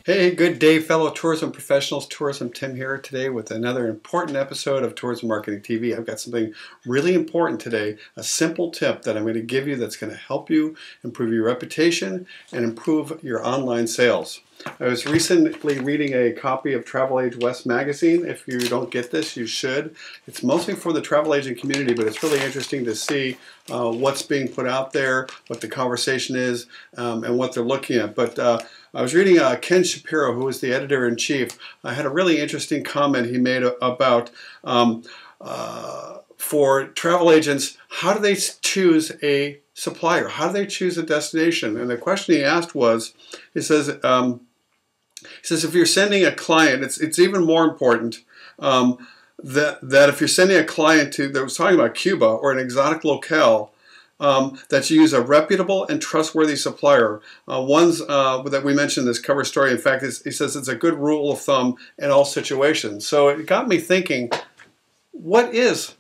Hey, good day, fellow tourism professionals. Tourism Tim here today with another important episode of Tourism Marketing TV. I've got something really important today, a simple tip that I'm going to give you that's going to help you improve your reputation and improve your online sales. I was recently reading a copy of Travel Age West magazine. If you don't get this, you should. It's mostly for the travel agent community, but it's really interesting to see what's being put out there, what the conversation is, and what they're looking at. But I was reading Ken Shapiro, who is the editor-in-chief. I had a really interesting comment he made about for travel agents, how do they choose a supplier? How do they choose a destination? And the question he asked was, he says, if you're sending a client, it's even more important that if you're sending a client to, they was talking about Cuba or an exotic locale, that you use a reputable and trustworthy supplier. Ones that we mentioned in this cover story, in fact, he says it's a good rule of thumb in all situations. So it got me thinking, what is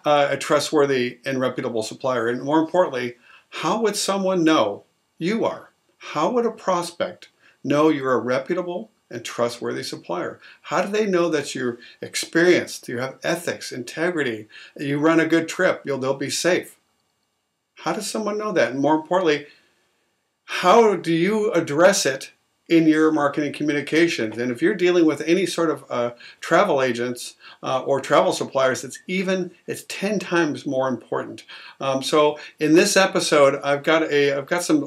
a trustworthy and reputable supplier? And more importantly, how would someone know you are? How would a prospect know you're a reputable and trustworthy supplier? How do they know that you're experienced, you have ethics, integrity, you run a good trip, they'll be safe? How does someone know that? And more importantly, how do you address it in your marketing communications? And if you're dealing with any sort of travel agents or travel suppliers, it's 10 times more important. So in this episode, I've got some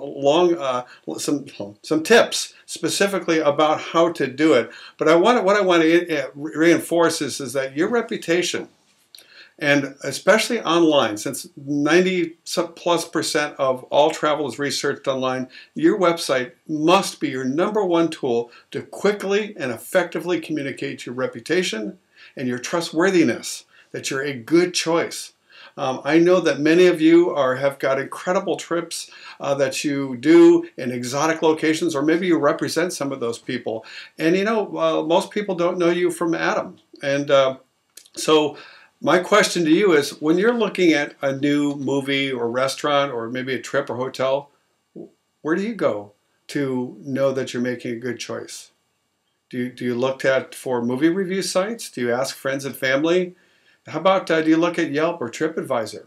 tips specifically about how to do it. But what I want to reinforce is that your reputation, and especially online, since 90+% of all travel is researched online, your website must be your #1 tool to quickly and effectively communicate your reputation and your trustworthiness, that you're a good choice. I know that many of you have got incredible trips that you do in exotic locations, or maybe you represent some of those people. And most people don't know you from Adam. And so my question to you is, when you're looking at a new movie or restaurant or maybe a trip or hotel, where do you go to know that you're making a good choice? Do you look for movie review sites? Do you ask friends and family? How about do you look at Yelp or TripAdvisor?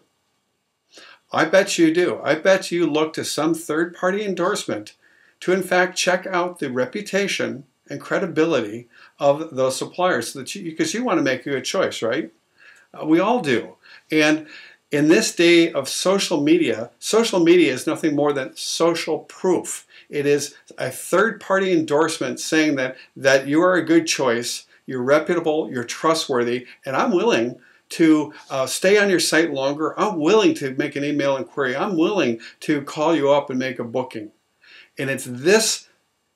I bet you do. I bet you look to some third-party endorsement to in fact check out the reputation and credibility of those suppliers, because you want to make a good choice, right? We all do. And in this day of social media is nothing more than social proof. It is a third-party endorsement saying that you are a good choice, you're reputable, you're trustworthy, and I'm willing to stay on your site longer. I'm willing to make an email inquiry. I'm willing to call you up and make a booking. And it's this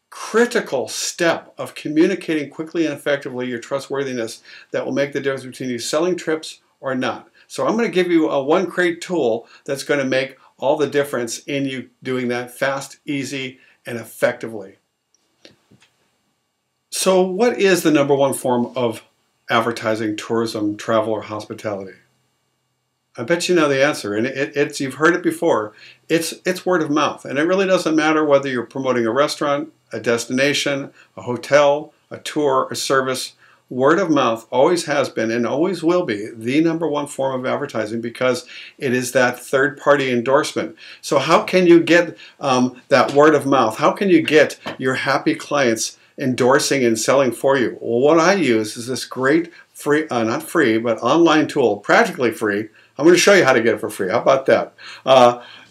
critical step of communicating quickly and effectively your trustworthiness that will make the difference between you selling trips or not. So I'm going to give you one great tool that's going to make all the difference in you doing that fast, easy, and effectively. So what is the #1 form of advertising, tourism, travel, or hospitality? I bet you know the answer, and you've heard it before. It's word of mouth, and it really doesn't matter whether you're promoting a restaurant, a destination, a hotel, a tour, a service. Word of mouth always has been and always will be the #1 form of advertising, because it is that third-party endorsement. So how can you get that word of mouth? How can you get your happy clients endorsing and selling for you? Well, what I use is this great free, not free, but online tool, practically free. I'm going to show you how to get it for free. How about that?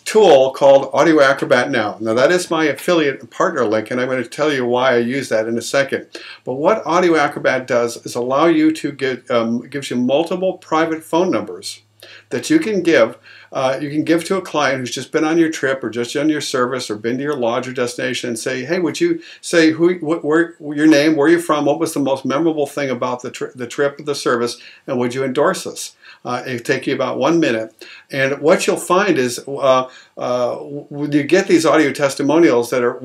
Tool called Audio Acrobat Now. Now that is my affiliate partner link, and I'm going to tell you why I use that in a second. But what Audio Acrobat does is allow you to gives you multiple private phone numbers that you can give to a client who's just been on your trip or just on your service or been to your lodge or destination, and say, hey, would you say your name, where you're from, what was the most memorable thing about the trip or the service, and would you endorse us? It'll take you about 1 minute. And what you'll find is when you get these audio testimonials that are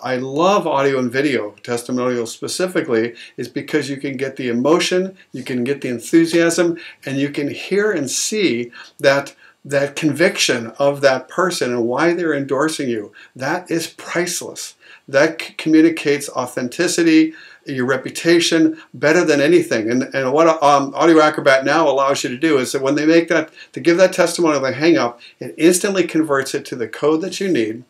I love audio and video testimonials specifically, is because you can get the emotion, you can get the enthusiasm, and you can hear and see that that conviction of that person and why they're endorsing you, that is priceless. That communicates authenticity, your reputation, better than anything. And what Audio Acrobat now allows you to do is that when they make that, to give that testimonial, they hang up, it instantly converts it to the code that you need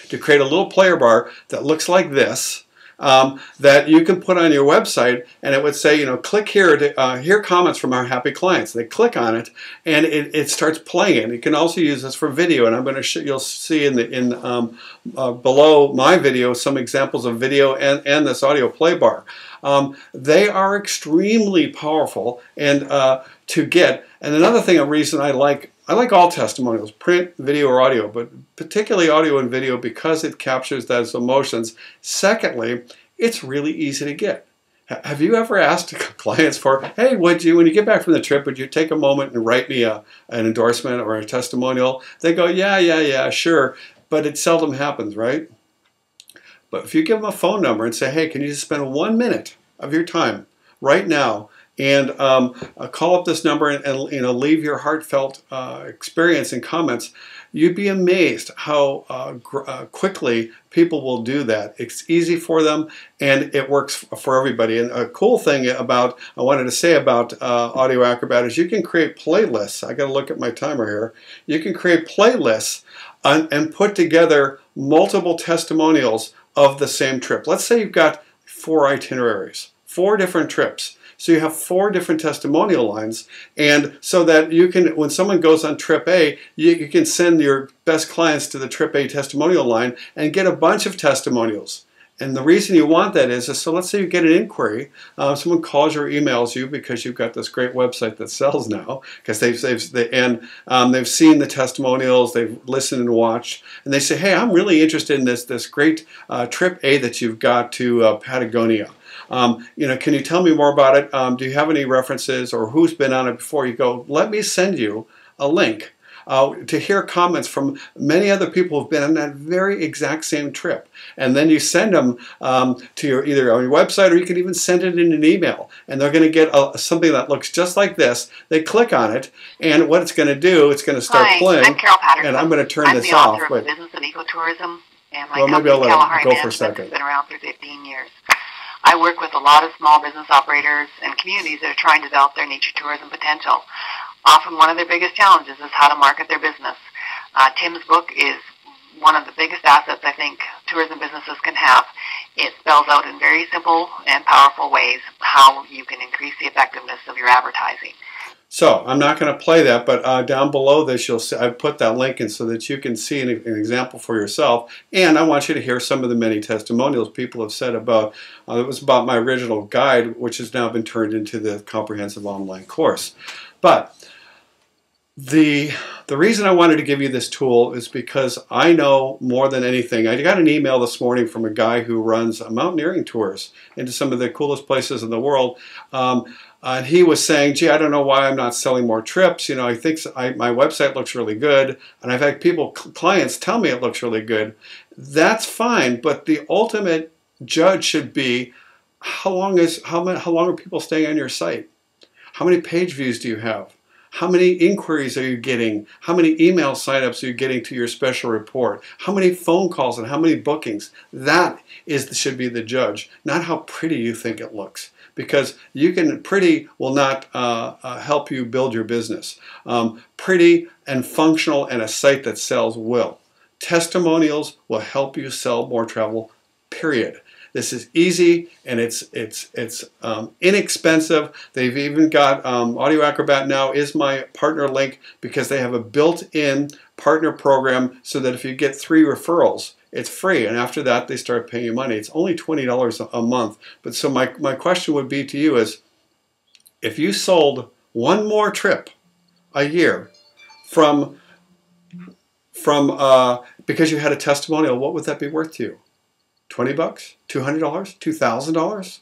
to create a little player bar that looks like this, that you can put on your website, and it would say, you know, click here to hear comments from our happy clients. They click on it, and it starts playing it. You can also use this for video, and I'm going to you'll see below my video some examples of video and this audio play bar. They are extremely powerful and to get. And another thing, a reason I like all testimonials, print, video, or audio, but particularly audio and video because it captures those emotions. Secondly, it's really easy to get. Have you ever asked clients for, hey, when you get back from the trip, would you take a moment and write me an endorsement or a testimonial? They go, yeah, sure, but it seldom happens, right? But if you give them a phone number and say, hey, can you just spend 1 minute of your time right now and call up this number and you know, leave your heartfelt experience and comments, you'd be amazed how quickly people will do that. It's easy for them and it works for everybody. And a cool thing I wanted to say about Audio Acrobat is you can create playlists. I got to look at my timer here. You can create playlists and put together multiple testimonials of the same trip. Let's say you've got 4 itineraries, 4 different trips. So you have 4 different testimonial lines, and so that you can, when someone goes on trip A, you can send your best clients to the trip A testimonial line and get a bunch of testimonials. And the reason you want that is so let's say you get an inquiry, someone calls you or emails you because you've got this great website that sells now, because they've seen the testimonials, they've listened and watched, and they say, hey, I'm really interested in this great trip A that you've got to Patagonia. You know, can you tell me more about it? Do you have any references or who's been on it before? You go, let me send you a link to hear comments from many other people who've been on that very exact same trip. And then you send them to either on your website, or you can even send it in an email. And they're going to get something that looks just like this. They click on it, and what it's going to do, it's going to start playing. I'm Carol Patterson. And I'm going to turn this off. I'm the author of Business and Ecotourism, and my maybe I'll let it go for a second. Has been around for 15 years. I work with a lot of small business operators and communities that are trying to develop their nature tourism potential. Often one of their biggest challenges is how to market their business. Tim's book is one of the biggest assets I think tourism businesses can have. It spells out in very simple and powerful ways how you can increase the effectiveness of your advertising. So I'm not going to play that, but down below this, you'll see I've put that link in so that you can see an example for yourself. And I want you to hear some of the many testimonials people have said about. It was about my original guide, which has now been turned into the comprehensive online course. But the reason I wanted to give you this tool is because I know more than anything. I got an email this morning from a guy who runs mountaineering tours into some of the coolest places in the world. And he was saying, gee, I don't know why I'm not selling more trips. You know, I think my website looks really good. And I've had clients tell me it looks really good. That's fine. But the ultimate judge should be how long are people staying on your site? How many page views do you have? How many inquiries are you getting? How many email signups are you getting to your special report? How many phone calls and how many bookings? That should be the judge, not how pretty you think it looks. Because pretty will not help you build your business. Pretty and functional and a site that sells will. Testimonials will help you sell more travel, period. This is easy and it's inexpensive. They've even got Audio Acrobat now is my partner link because they have a built-in partner program so that if you get 3 referrals, it's free, and after that they start paying you money. It's only $20 a month. But so my question would be to you is, if you sold 1 more trip a year from because you had a testimonial, what would that be worth to you? $20, $200, $2,000?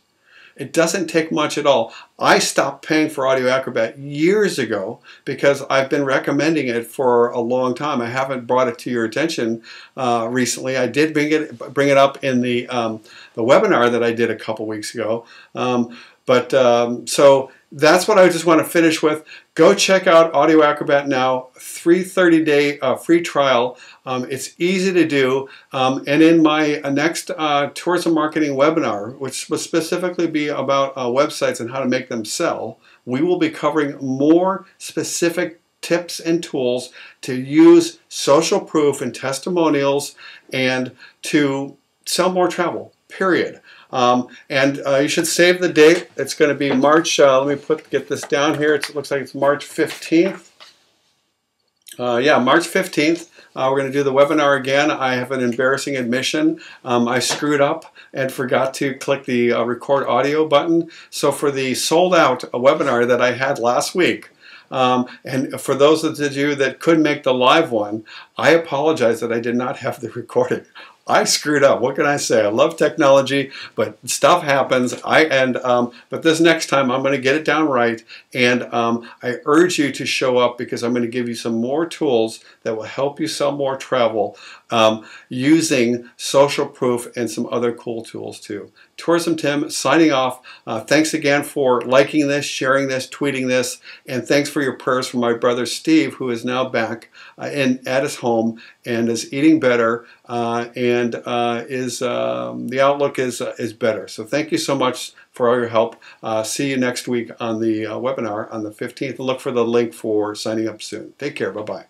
It doesn't take much at all. I stopped paying for Audio Acrobat years ago because I've been recommending it for a long time. I haven't brought it to your attention recently. I did bring it up in the webinar that I did a couple weeks ago. But so that's what I just want to finish with. Go check out Audio Acrobat now, 330-day free trial. It's easy to do. And in my next tourism marketing webinar, which will specifically be about websites and how to make them sell, we will be covering more specific tips and tools to use social proof and testimonials and to sell more travel, period. And you should save the date. It's going to be March, let me get this down here. It looks like it's March 15th. Yeah, March 15th. We're going to do the webinar again. I have an embarrassing admission. I screwed up and forgot to click the record audio button. So for the sold out webinar that I had last week, and for those of you that couldn't make the live one, I apologize that I did not have the recording. I screwed up. What can I say? I love technology, but stuff happens. But this next time I'm going to get it down right, and I urge you to show up because I'm going to give you some more tools that will help you sell more travel using social proof and some other cool tools too. Tourism Tim signing off. Thanks again for liking this, sharing this, tweeting this, and thanks for your prayers for my brother Steve, who is now back at his home and is eating better, and the outlook is better. So thank you so much for all your help. See you next week on the webinar on the 15th. Look for the link for signing up soon. Take care. Bye-bye.